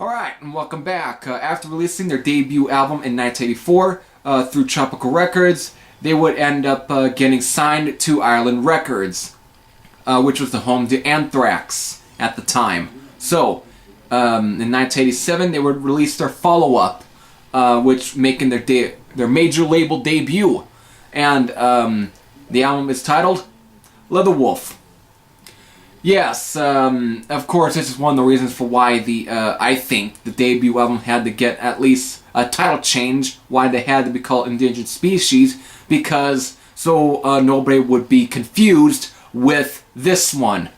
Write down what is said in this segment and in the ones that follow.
Alright, and welcome back. After releasing their debut album in 1984 through Tropical Records, they would end up getting signed to Island Records, which was the home to Anthrax at the time. So, in 1987, they would release their follow-up, which making their major label debut. And the album is titled Leatherwolf. Yes, of course, this is one of the reasons for why I think the debut album had to get at least a title change, why they had to be called Endangered Species, because so nobody would be confused with this one.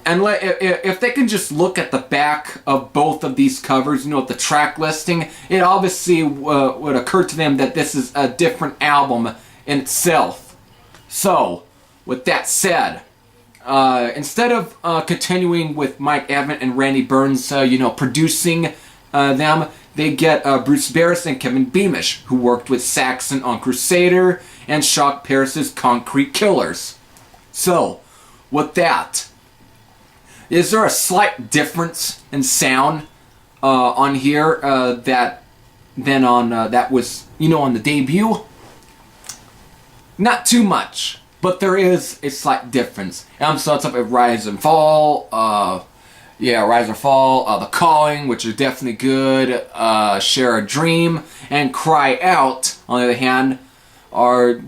And if they can just look at the back of both of these covers, you know, the track listing, it obviously would occur to them that this is a different album in itself. So, with that said, instead of continuing with Mike Evans and Randy Burns, producing them, they get Bruce Barris and Kevin Beamish, who worked with Saxon on Crusader and Shock Paris's Concrete Killers. So, with that, is there a slight difference in sound on here that was on the debut? Not too much. But there is a slight difference. And so it's up at Rise and Fall. Rise or Fall. The Calling, which are definitely good. Share a Dream. And Cry Out, on the other hand, are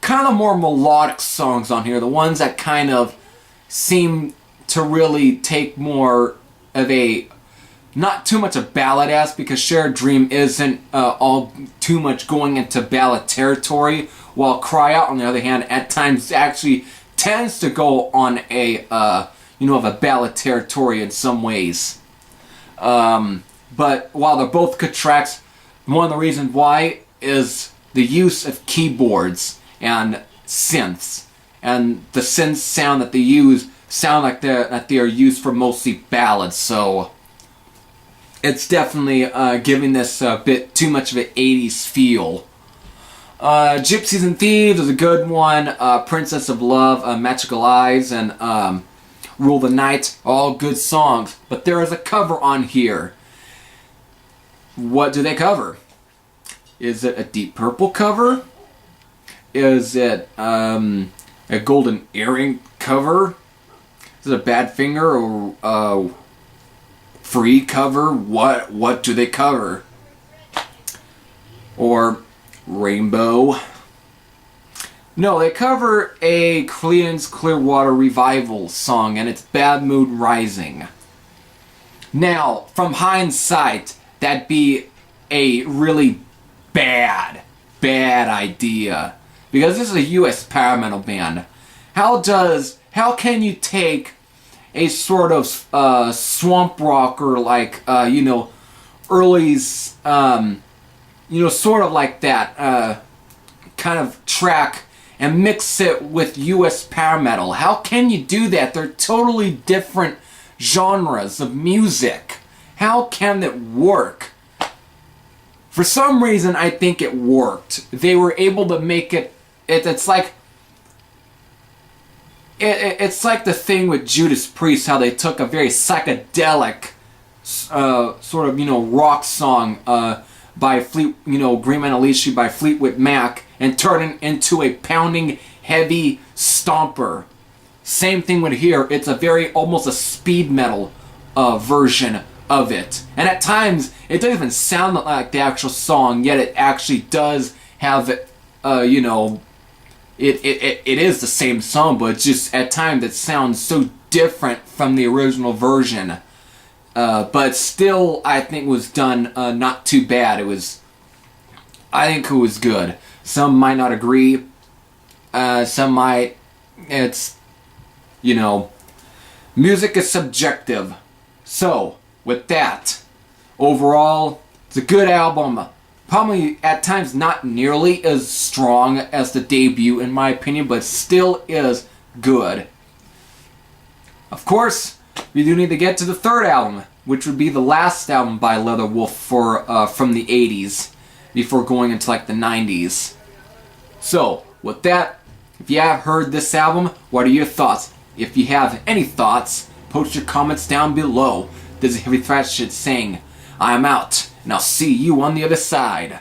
kind of more melodic songs on here. The ones that kind of seem to really take more of a, not too much a ballad-esque, because Share a Dream isn't all too much going into ballad territory, while Cry Out, on the other hand, at times actually tends to go on a, of a ballad territory in some ways. But while they're both good tracks, one of the reasons why is the use of keyboards and synths. And the synth sound that they use sound like they are used for mostly ballads, so it's definitely giving this a bit too much of an 80s feel. Gypsies and Thieves is a good one. Princess of Love, Magical Eyes, and Rule the Night, all good songs. But there is a cover on here. What do they cover? Is it a Deep Purple cover? Is it a Golden Earring cover? Is it a Badfinger or Free cover? What do they cover? Or Rainbow? No, they cover a Creedence Clearwater Revival song, and it's Bad Mood Rising. Now, from hindsight, that'd be a really bad idea, because this is a U.S. power metal band. How can you take a sort of swamp rocker like early's sort of like that kind of track and mix it with US power metal? How can you do that? They're totally different genres of music. How can it work? For some reason, I think it worked. They were able to make it's like the thing with Judas Priest, how they took a very psychedelic sort of rock song by Green Man Alicia by Fleetwood Mac, and turn it into a pounding heavy stomper. Same thing with here. It's a very almost a speed metal version of it, and at times it doesn't even sound like the actual song, yet it actually does have it. It is the same song, but it's just at times it sounds so different from the original version. But still, I think was done not too bad. I think it was good. Some might not agree. Some might. It's, music is subjective. So, with that, overall, it's a good album. Probably at times not nearly as strong as the debut, in my opinion, but still is good. Of course, we do need to get to the third album, which would be the last album by Leatherwolf from the 80s, before going into like the 90s. So, with that, if you have heard this album, what are your thoughts? If you have any thoughts, Post your comments down below. This is Heavy Thrash saying, I'm out, and I'll see you on the other side.